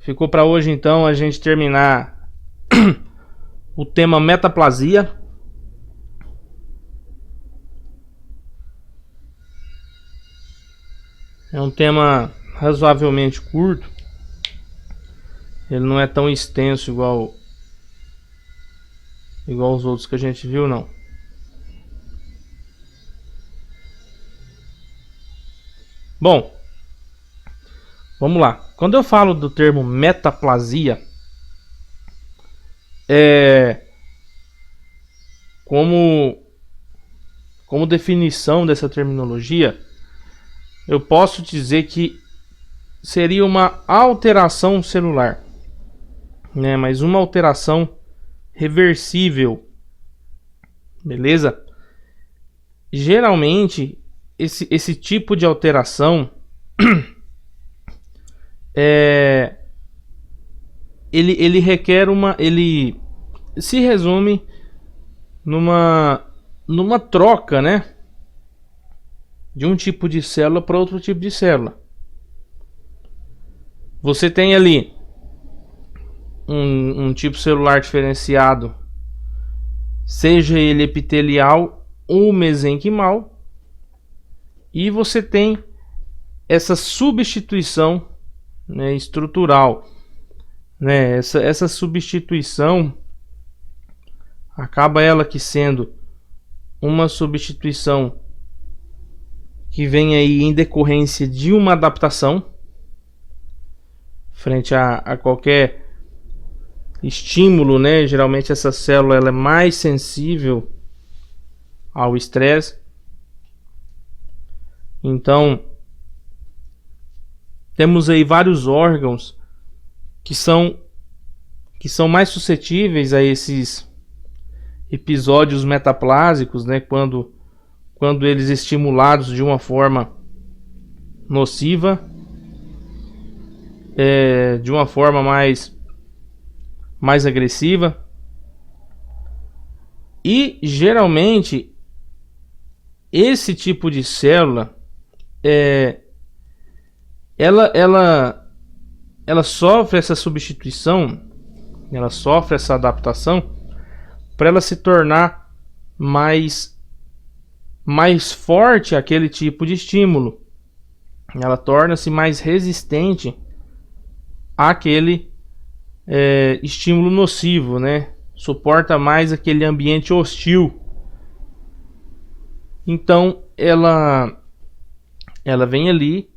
Ficou para hoje então a gente terminar o tema metaplasia. É um tema razoavelmente curto. Ele não é tão extenso igual os outros que a gente viu, não. Bom, vamos lá. Quando eu falo do termo metaplasia, como definição dessa terminologia, eu posso dizer que seria uma alteração celular, né? Mas uma alteração reversível, beleza? Geralmente esse tipo de alteração ele requer ele se resume numa troca, né, de um tipo de célula para outro tipo de célula. Você tem ali um tipo celular diferenciado, seja ele epitelial ou mesenquimal, e você tem essa substituição, né, estrutural, né? Essa substituição acaba ela que sendo uma substituição que vem aí em decorrência de uma adaptação frente a qualquer estímulo, né? Geralmente essa célula ela é mais sensível ao estresse. Então, temos aí vários órgãos que são mais suscetíveis a esses episódios metaplásicos, né? Quando eles estimulados de uma forma nociva, de uma forma mais agressiva. E geralmente esse tipo de célula ela sofre essa substituição, ela sofre essa adaptação para ela se tornar mais forte aquele tipo de estímulo. Ela torna-se mais resistente àquele estímulo nocivo, né? Suporta mais aquele ambiente hostil. Então ela vem ali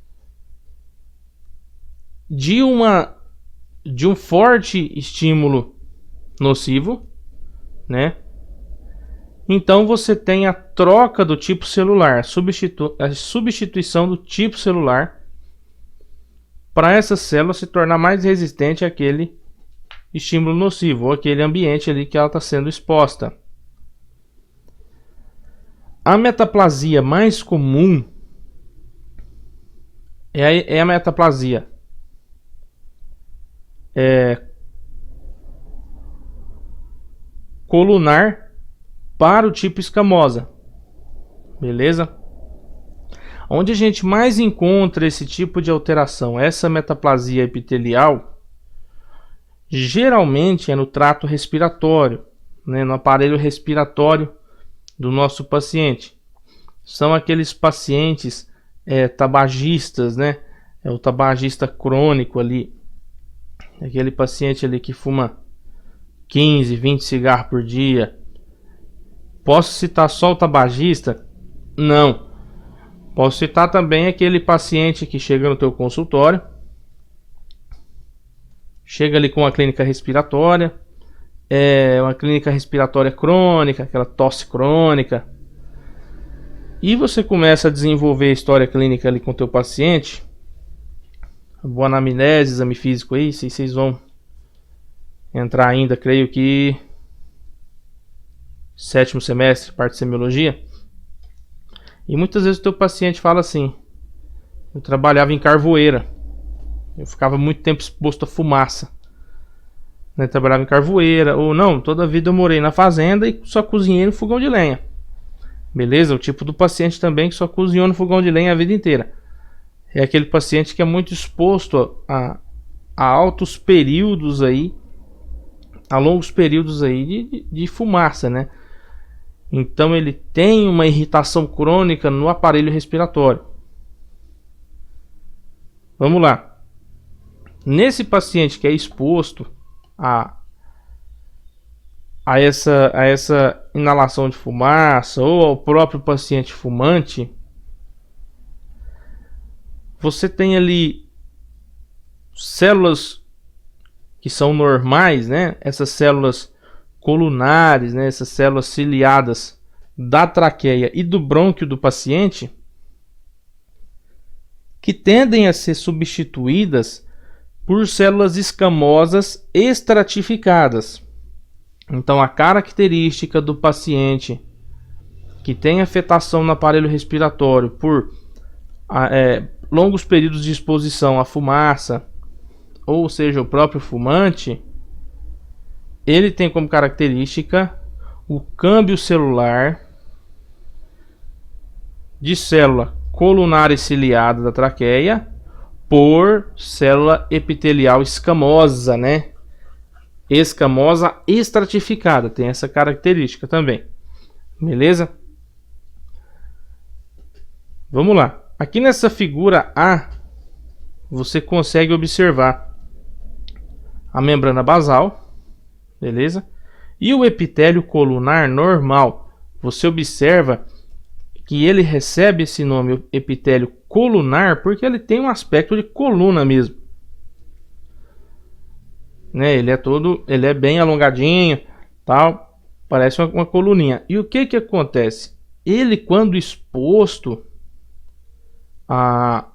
de um forte estímulo nocivo, né? Então você tem a troca do tipo celular, a substituição do tipo celular para essa célula se tornar mais resistente àquele estímulo nocivo, ou aquele ambiente ali que ela está sendo exposta. A metaplasia mais comum é a metaplasia colunar para o tipo escamosa, beleza? Onde a gente mais encontra esse tipo de alteração, essa metaplasia epitelial, geralmente é no trato respiratório, né, no aparelho respiratório do nosso paciente. São aqueles pacientes tabagistas, né? É o tabagista crônico ali, aquele paciente ali que fuma 15, 20 cigarros por dia. Posso citar só o tabagista? Não. Posso citar também aquele paciente que chega no teu consultório, chega ali com uma clínica respiratória, uma clínica respiratória crônica, aquela tosse crônica, e você começa a desenvolver a história clínica ali com o teu paciente, boa anamnese, exame físico aí, se vocês vão entrar ainda, creio que 7º semestre, parte de semiologia. E muitas vezes o teu paciente fala assim: eu trabalhava em carvoeira, eu ficava muito tempo exposto a fumaça, né? Trabalhava em carvoeira, ou não, toda a vida eu morei na fazenda e só cozinhei no fogão de lenha. Beleza? O tipo do paciente também que só cozinhou no fogão de lenha a vida inteira. É aquele paciente que é muito exposto a altos períodos aí, a longos períodos aí de fumaça, né? Então ele tem uma irritação crônica no aparelho respiratório. Vamos lá. Nesse paciente que é exposto a essa inalação de fumaça, ou ao próprio paciente fumante, você tem ali células que são normais, né? Essas células colunares, né? Essas células ciliadas da traqueia e do brônquio do paciente, que tendem a ser substituídas por células escamosas estratificadas. Então, a característica do paciente que tem afetação no aparelho respiratório por longos períodos de exposição à fumaça, ou seja, o próprio fumante, ele tem como característica o câmbio celular de célula colunar e ciliada da traqueia por célula epitelial escamosa, né? Escamosa estratificada, tem essa característica também. Beleza? Vamos lá. Aqui nessa figura A, você consegue observar a membrana basal, beleza? E o epitélio colunar normal. Você observa que ele recebe esse nome epitélio colunar porque ele tem um aspecto de coluna mesmo, né? Ele é bem alongadinho, tal, parece uma coluninha. E o que acontece? Ele, quando exposto a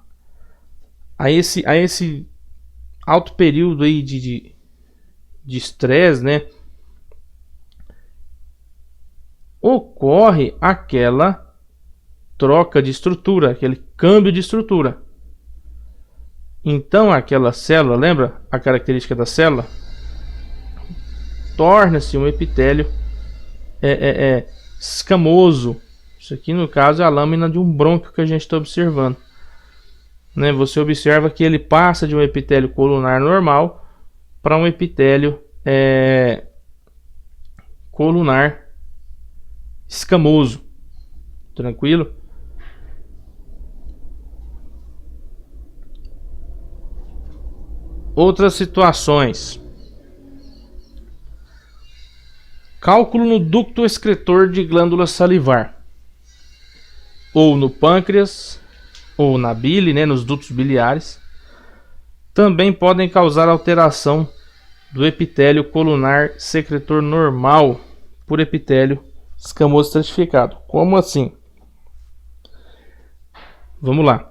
esse alto período aí de estresse, né, ocorre aquela troca de estrutura, aquele câmbio de estrutura. Então aquela célula, lembra a característica da célula? Torna-se um epitélio escamoso. Isso aqui no caso é a lâmina de um brônquio que a gente está observando, né? Você observa que ele passa de um epitélio colunar normal para um epitélio colunar escamoso. Tranquilo? Outras situações. Cálculo no ducto excretor de glândula salivar, ou no pâncreas, ou na bile, né, nos dutos biliares, também podem causar alteração do epitélio colunar secretor normal por epitélio escamoso estratificado. Como assim? Vamos lá.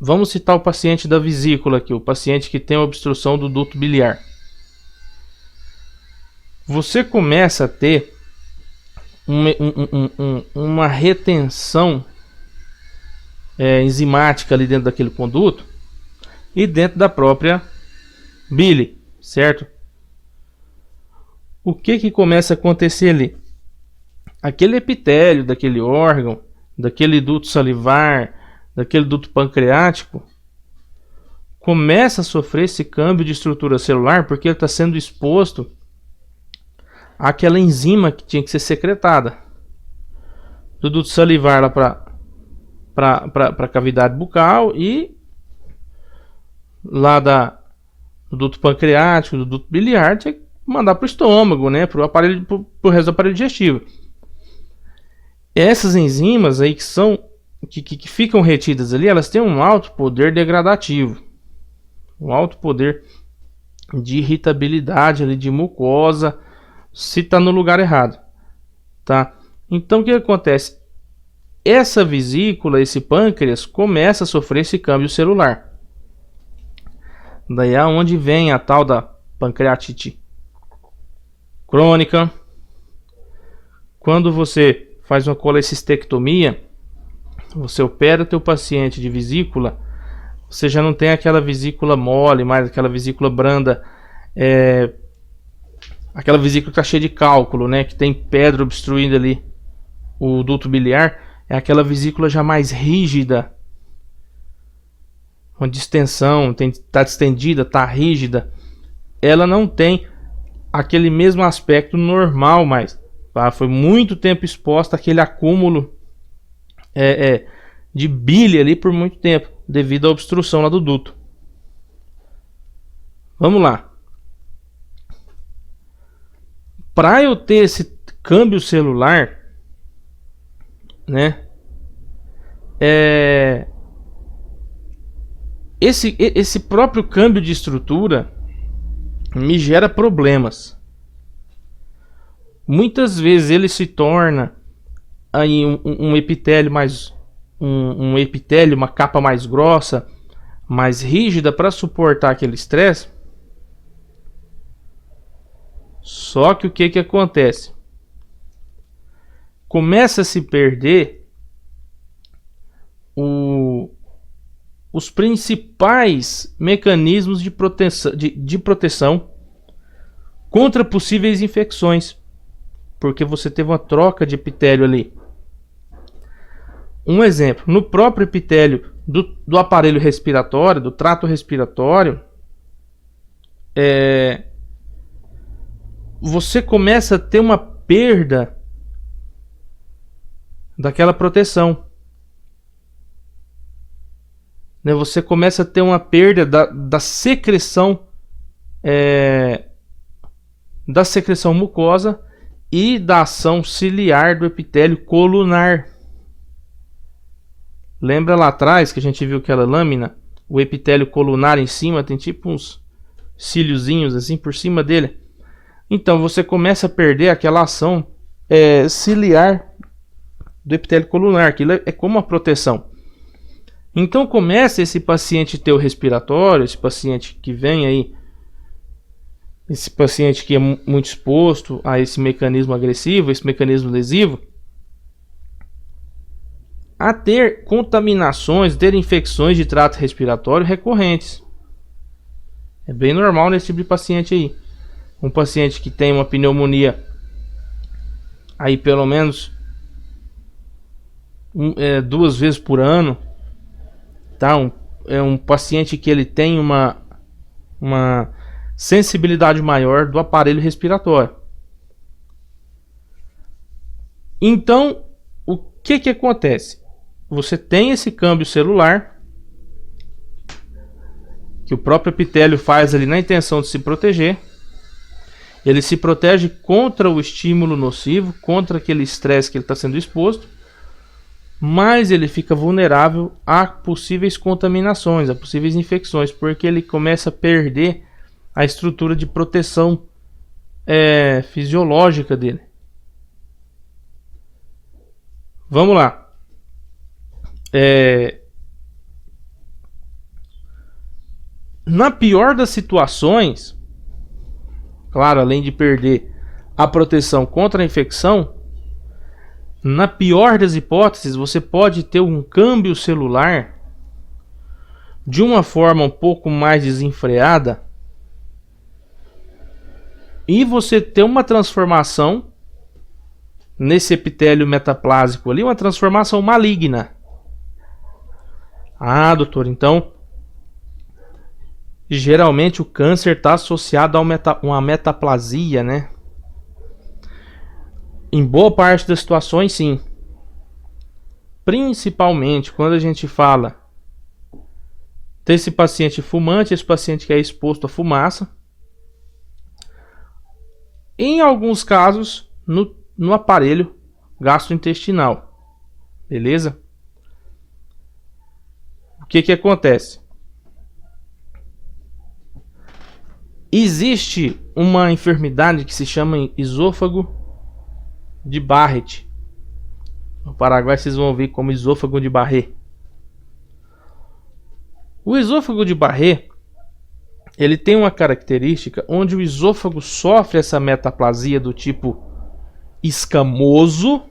Vamos citar o paciente da vesícula aqui, o paciente que tem obstrução do duto biliar. Você começa a ter uma retenção enzimática ali dentro daquele conduto e dentro da própria bile, certo? O que começa a acontecer ali? Aquele epitélio daquele órgão, daquele duto salivar, daquele duto pancreático, começa a sofrer esse câmbio de estrutura celular porque ele está sendo exposto àquela enzima que tinha que ser secretada do duto salivar lá para a cavidade bucal e lá do duto pancreático, do duto biliar, tinha que mandar para o estômago, né, para o aparelho, pro resto do aparelho digestivo. Essas enzimas aí que ficam retidas ali, elas têm um alto poder degradativo, um alto poder de irritabilidade ali, de mucosa, se está no lugar errado, tá? Então o que acontece? Essa vesícula, esse pâncreas, começa a sofrer esse câmbio celular. Daí é onde vem a tal da pancreatite crônica. Quando você faz uma colecistectomia, você opera teu paciente de vesícula, você já não tem aquela vesícula mole, mais aquela vesícula branda, aquela vesícula que está cheia de cálculo, né, que tem pedra obstruindo ali o duto biliar. É aquela vesícula já mais rígida, uma distensão, está distendida, está rígida, ela não tem aquele mesmo aspecto normal mais. Tá? Foi muito tempo exposta àquele acúmulo de bile ali por muito tempo, devido à obstrução lá do duto. Vamos lá. Para eu ter esse câmbio celular, né? Esse próprio câmbio de estrutura me gera problemas. Muitas vezes ele se torna aí um epitélio mais um epitélio, uma capa mais grossa, mais rígida para suportar aquele estresse. Só que o que acontece? Começa a se perder os principais mecanismos de proteção contra possíveis infecções, porque você teve uma troca de epitélio ali. Um exemplo, no próprio epitélio do aparelho respiratório, do trato respiratório, você começa a ter uma perda daquela proteção. Você começa a ter uma perda da secreção mucosa e da ação ciliar do epitélio colunar. Lembra lá atrás que a gente viu aquela lâmina? O epitélio colunar em cima tem tipo uns cíliozinhos assim por cima dele. Então você começa a perder aquela ação ciliar do epitélio colunar. Aquilo é como uma proteção. Então começa esse paciente teu respiratório, esse paciente que vem aí, esse paciente que é muito exposto a esse mecanismo agressivo, esse mecanismo lesivo, a ter contaminações, ter infecções de trato respiratório recorrentes. É bem normal nesse tipo de paciente aí. Um paciente que tem uma pneumonia aí pelo menos 2 vezes por ano, tá? Um paciente que ele tem uma sensibilidade maior do aparelho respiratório. Então, o que acontece? Você tem esse câmbio celular que o próprio epitélio faz ali na intenção de se proteger. Ele se protege contra o estímulo nocivo, contra aquele estresse que ele está sendo exposto, mas ele fica vulnerável a possíveis contaminações, a possíveis infecções, porque ele começa a perder a estrutura de proteção fisiológica dele. Vamos lá. Na pior das situações, claro, além de perder a proteção contra a infecção, na pior das hipóteses, você pode ter um câmbio celular de uma forma um pouco mais desenfreada e você ter uma transformação nesse epitélio metaplásico ali, uma transformação maligna. Ah, doutor, então geralmente o câncer está associado a uma metaplasia, né? Em boa parte das situações, sim. Principalmente quando a gente fala desse paciente fumante, esse paciente que é exposto à fumaça. Em alguns casos, no aparelho gastrointestinal. Beleza? O que acontece? Existe uma enfermidade que se chama esôfago de Barrett. No Paraguai vocês vão ouvir como esôfago de Barrett. O esôfago de Barrett, ele tem uma característica onde o esôfago sofre essa metaplasia do tipo escamoso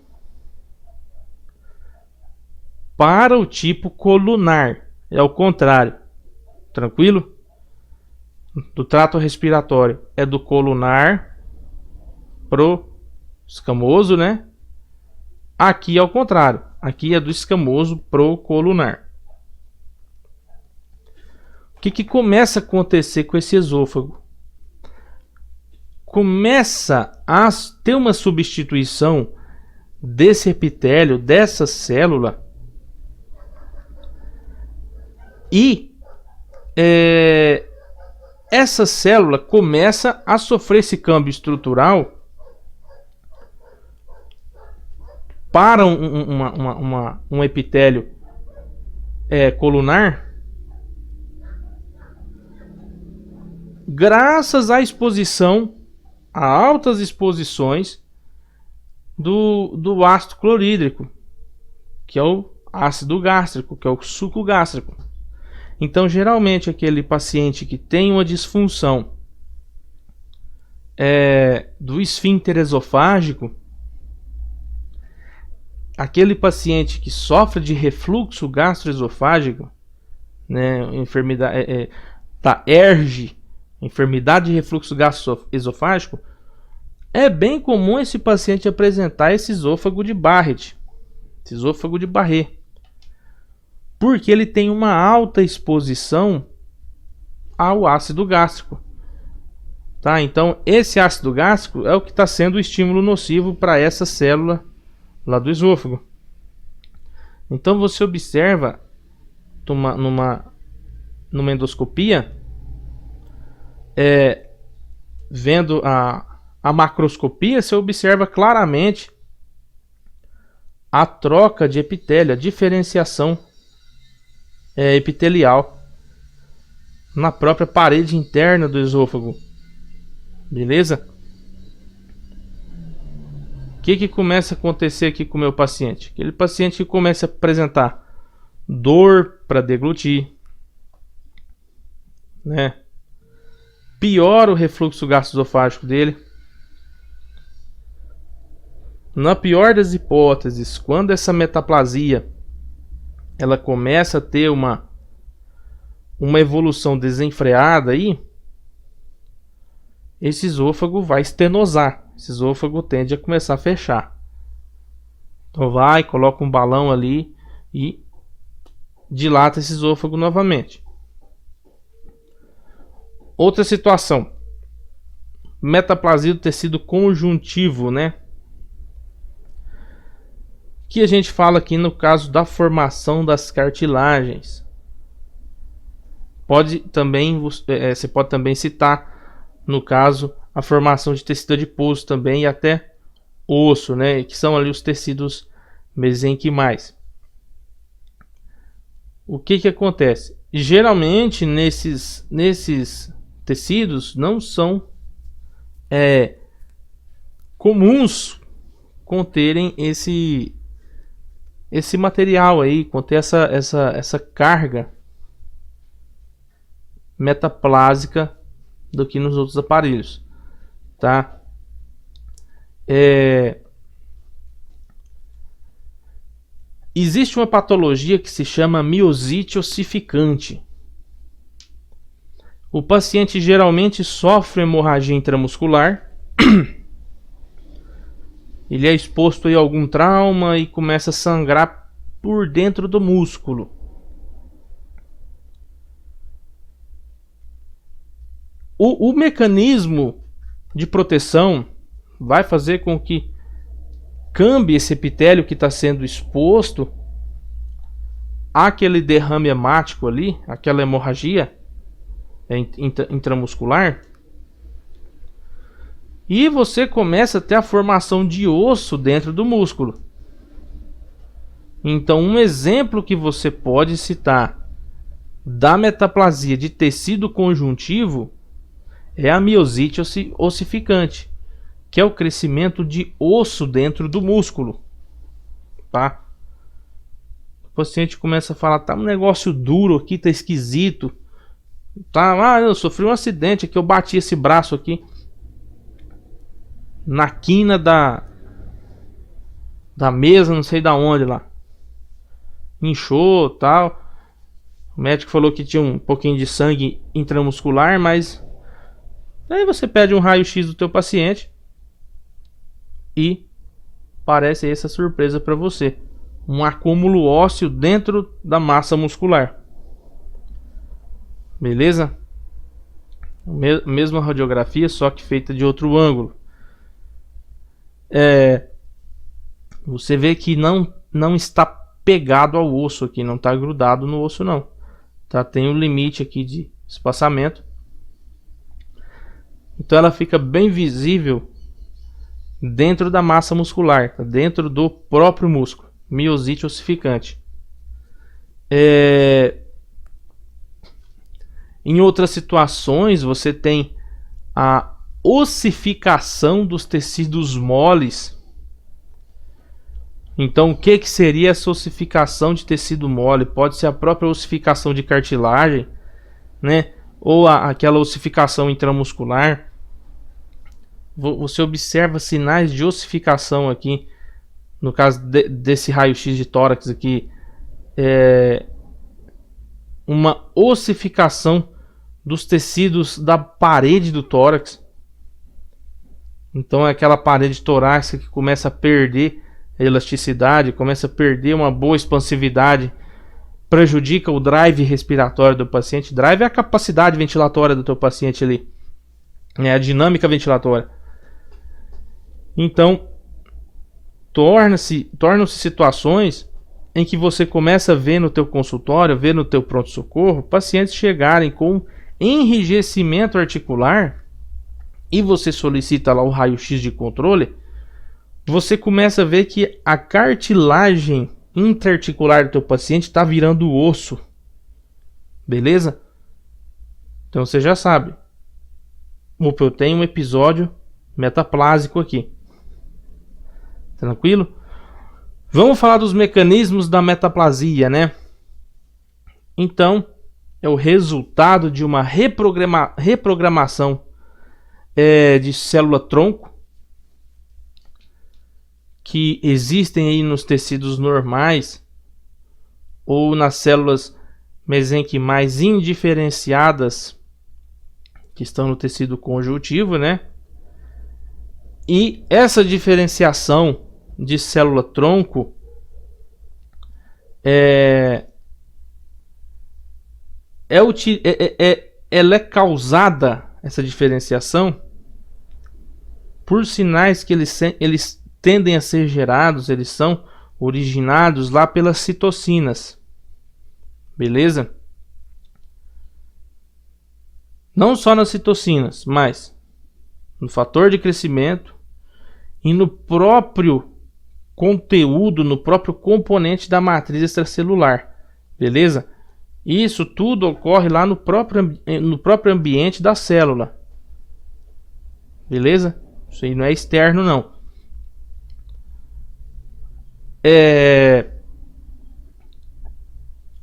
para o tipo colunar. É o contrário. Tranquilo? Do trato respiratório é do colunar pro escamoso, né? Aqui é o contrário. Aqui é do escamoso pro colunar. O que começa a acontecer com esse esôfago? Começa a ter uma substituição desse epitélio, dessa célula, e essa célula começa a sofrer esse câmbio estrutural para um epitélio colunar, graças à exposição, a altas exposições do ácido clorídrico, que é o ácido gástrico, que é o suco gástrico. Então, geralmente, aquele paciente que tem uma disfunção do esfíncter esofágico, aquele paciente que sofre de refluxo gastroesofágico, né, enfermidade da ERGE, enfermidade de refluxo gastroesofágico, é bem comum esse paciente apresentar esse esôfago de Barrett, esse esôfago de Barré, porque ele tem uma alta exposição ao ácido gástrico. Tá? Então, esse ácido gástrico é o que está sendo o estímulo nocivo para essa célula lá do esôfago. Então, você observa numa endoscopia, vendo a macroscopia, você observa claramente a troca de epitélio, a diferenciação epitelial na própria parede interna do esôfago. Beleza? O que começa a acontecer aqui com o meu paciente? Aquele paciente que começa a apresentar dor para deglutir, né? Piora o refluxo gastroesofágico dele. Na pior das hipóteses, quando essa metaplasia ela começa a ter uma evolução desenfreada aí, esse esôfago vai estenosar. Esse esôfago tende a começar a fechar. Então coloca um balão ali e dilata esse esôfago novamente. Outra situação, metaplasia do tecido conjuntivo, né? Que a gente fala aqui no caso da formação das cartilagens. Você pode também citar, no caso, a formação de tecido adiposo também e até osso, né? Que são ali os tecidos mesenquimais. O que acontece? Geralmente nesses tecidos não são comuns conterem esse material aí, conter essa carga metaplásica do que nos outros aparelhos, tá? Existe uma patologia que se chama miosite ossificante. O paciente geralmente sofre hemorragia intramuscular. Ele é exposto a algum trauma e começa a sangrar por dentro do músculo. O mecanismo de proteção vai fazer com que cambie esse epitélio que está sendo exposto àquele derrame hemático ali, aquela hemorragia intramuscular, e você começa a ter a formação de osso dentro do músculo. Então, um exemplo que você pode citar da metaplasia de tecido conjuntivo é a miosite ossificante, que é o crescimento de osso dentro do músculo, tá? O paciente começa a falar, tá um negócio duro aqui, tá esquisito, tá? Eu sofri um acidente aqui, eu bati esse braço aqui na quina da mesa, não sei da onde lá, inchou, tal. O médico falou que tinha um pouquinho de sangue intramuscular, mas aí você pede um raio-x do teu paciente e parece essa surpresa para você, um acúmulo ósseo dentro da massa muscular. Beleza? Mesma radiografia, só que feita de outro ângulo. Você vê que não está pegado ao osso aqui, não está grudado no osso não. Tá? Tem um limite aqui de espaçamento. Então ela fica bem visível dentro da massa muscular, dentro do próprio músculo, miosite ossificante. Em outras situações, você tem a ossificação dos tecidos moles. Então, o que seria essa ossificação de tecido mole? Pode ser a própria ossificação de cartilagem, né? Ou aquela ossificação intramuscular. Você observa sinais de ossificação aqui, no caso desse raio-x de tórax aqui, uma ossificação dos tecidos da parede do tórax. Então é aquela parede torácica que começa a perder a elasticidade, começa a perder uma boa expansividade, prejudica o drive respiratório do paciente. Drive é a capacidade ventilatória do teu paciente ali, é a dinâmica ventilatória. Então tornam-se situações em que você começa a ver no teu consultório, ver no teu pronto-socorro, pacientes chegarem com enrijecimento articular e você solicita lá o raio-x de controle. Você começa a ver que a cartilagem interarticular do teu paciente está virando osso. Beleza? Então você já sabe. Opa, eu tenho um episódio metaplásico aqui. Tranquilo? Vamos falar dos mecanismos da metaplasia, né? Então, é o resultado de uma reprogramação de célula-tronco que existem aí nos tecidos normais ou nas células mesenquimais indiferenciadas que estão no tecido conjuntivo, né? E essa diferenciação de célula-tronco ela é causada, essa diferenciação, por sinais que eles tendem a ser gerados, eles são originados lá pelas citocinas. Beleza? Não só nas citocinas, mas no fator de crescimento e no próprio conteúdo, no próprio componente da matriz extracelular. Beleza? Isso tudo ocorre lá no próprio ambiente da célula. Beleza? Isso aí não é externo, não.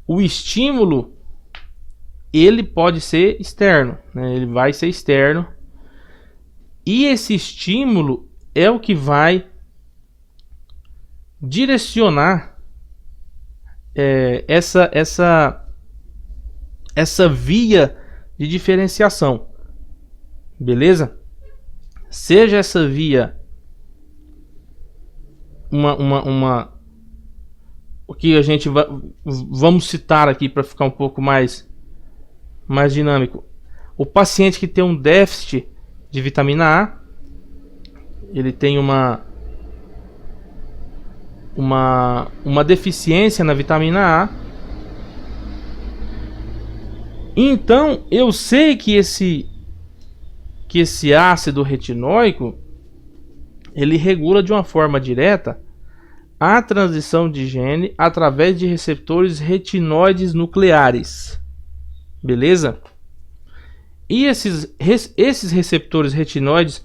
O estímulo, ele pode ser externo, né? Ele vai ser externo. E esse estímulo é o que vai direcionar essa via de diferenciação. Beleza? Seja essa via o que a gente vamos citar aqui para ficar um pouco mais dinâmico. O paciente que tem um déficit de vitamina A, ele tem uma deficiência na vitamina A. Então eu sei que esse ácido retinóico ele regula de uma forma direta a transição de gene através de receptores retinoides nucleares. Beleza? E esses receptores retinoides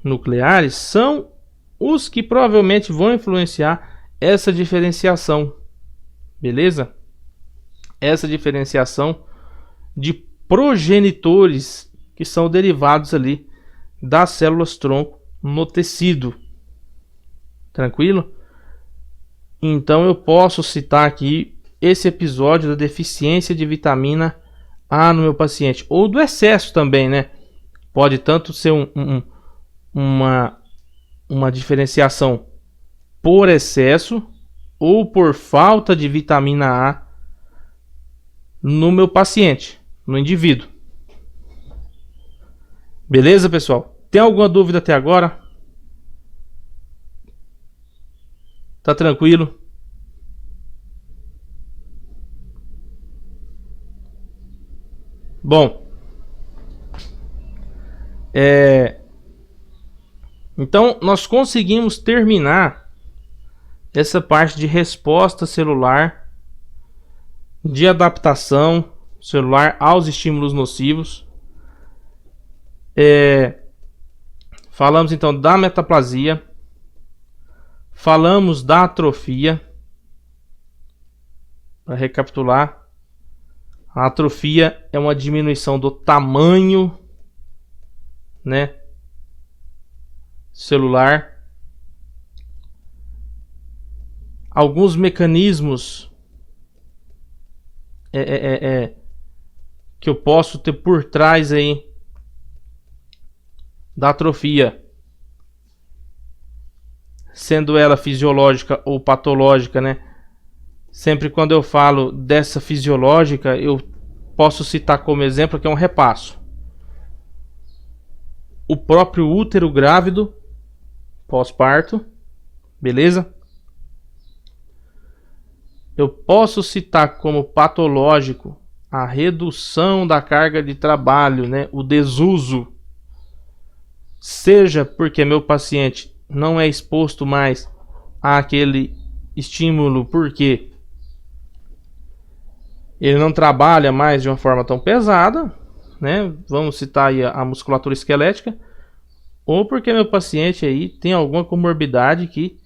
nucleares são os que provavelmente vão influenciar essa diferenciação. Beleza? Essa diferenciação de progenitores que são derivados ali das células tronco no tecido. Tranquilo? Então eu posso citar aqui esse episódio da deficiência de vitamina A no meu paciente, ou do excesso também, né? Pode tanto ser uma diferenciação por excesso ou por falta de vitamina A no meu paciente. no indivíduo. Beleza, pessoal? Tem alguma dúvida até agora? Tá tranquilo? Bom, então nós conseguimos terminar essa parte de resposta celular, de adaptação celular aos estímulos nocivos. Falamos então da metaplasia, falamos da atrofia. Para recapitular, a atrofia é uma diminuição do tamanho, né, celular. Alguns mecanismos que eu posso ter por trás aí da atrofia, sendo ela fisiológica ou patológica, né? Sempre quando eu falo dessa fisiológica, eu posso citar como exemplo que é um repasso. O próprio útero grávido, pós-parto, beleza? Eu posso citar como patológico a redução da carga de trabalho, né? O desuso. Seja porque meu paciente não é exposto mais àquele estímulo, porque ele não trabalha mais de uma forma tão pesada, né? Vamos citar aí a musculatura esquelética, ou porque meu paciente aí tem alguma comorbidade que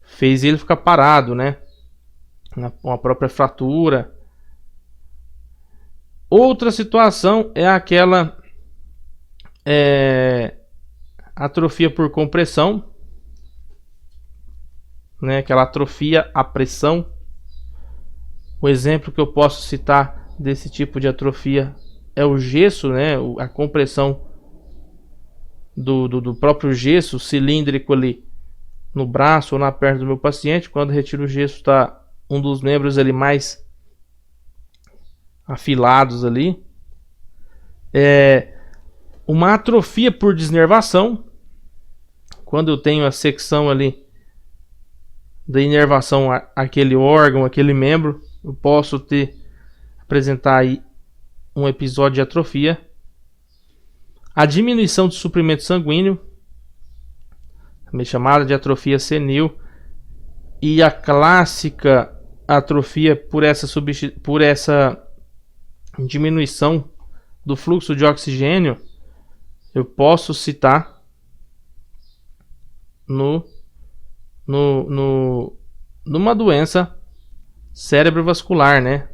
fez ele ficar parado, né? Uma própria fratura. Outra situação é aquela atrofia por compressão, né? Aquela atrofia à pressão. O exemplo que eu posso citar desse tipo de atrofia é o gesso, né? A compressão do próprio gesso cilíndrico ali no braço ou na perna do meu paciente. Quando retiro o gesso, está um dos membros ali mais afilados ali. Uma atrofia por desnervação, quando eu tenho a secção ali da inervação àquele órgão, aquele membro, eu posso apresentar aí um episódio de atrofia. A diminuição do suprimento sanguíneo, também chamada de atrofia senil, e a clássica atrofia por essa diminuição do fluxo de oxigênio, eu posso citar numa doença cerebrovascular, né?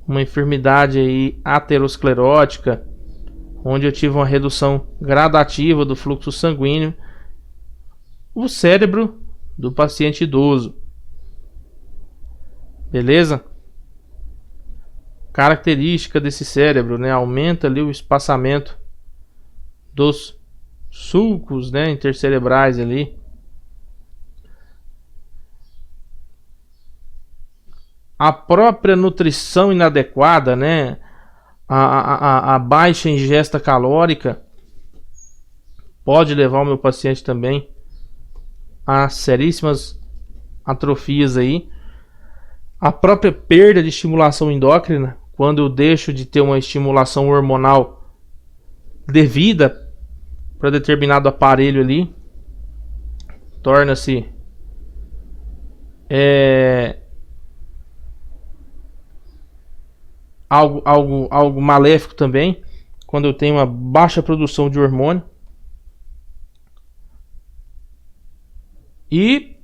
Uma enfermidade aí aterosclerótica, onde eu tive uma redução gradativa do fluxo sanguíneo, o cérebro do paciente idoso. Beleza? Característica desse cérebro, né? Aumenta ali o espaçamento dos sulcos, né, intercerebrais ali. A própria nutrição inadequada, né? A baixa ingesta calórica pode levar o meu paciente também a seríssimas atrofias aí. A própria perda de estimulação endócrina, quando eu deixo de ter uma estimulação hormonal devida para determinado aparelho ali, torna-se algo maléfico também, quando eu tenho uma baixa produção de hormônio. E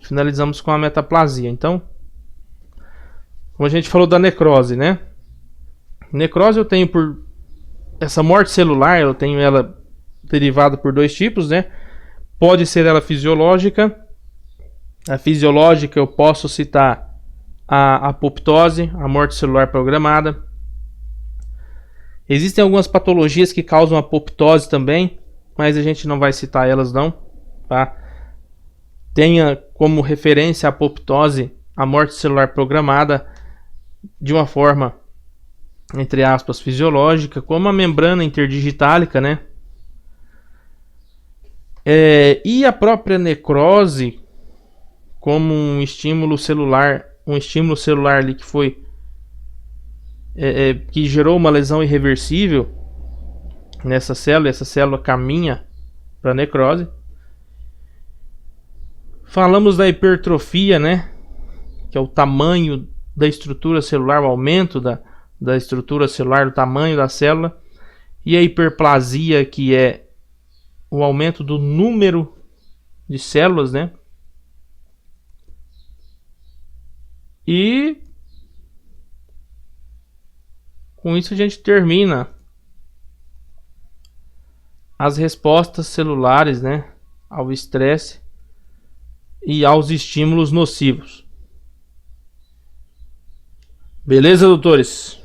finalizamos com a metaplasia. Então, como a gente falou da necrose, né? Necrose eu tenho por essa morte celular, eu tenho ela derivada por dois tipos, né? Pode ser ela fisiológica. A fisiológica eu posso citar a apoptose, a morte celular programada. Existem algumas patologias que causam apoptose também, mas a gente não vai citar elas não, tá? Tenha como referência a apoptose, a morte celular programada, de uma forma entre aspas, fisiológica, como a membrana interdigitálica, né? E a própria necrose, como um estímulo celular ali que foi que gerou uma lesão irreversível nessa célula, essa célula caminha para necrose. Falamos da hipertrofia, né? Que é o tamanho da estrutura celular, o aumento da estrutura celular, do tamanho da célula. E a hiperplasia, que é o aumento do número de células, né? E com isso a gente termina as respostas celulares, né, ao estresse e aos estímulos nocivos. Beleza, doutores?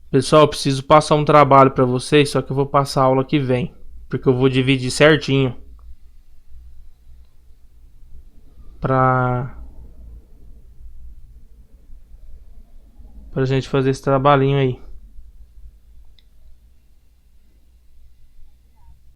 Pessoal, eu preciso passar um trabalho para vocês, só que eu vou passar a aula que vem, porque eu vou dividir certinho pra gente fazer esse trabalhinho aí.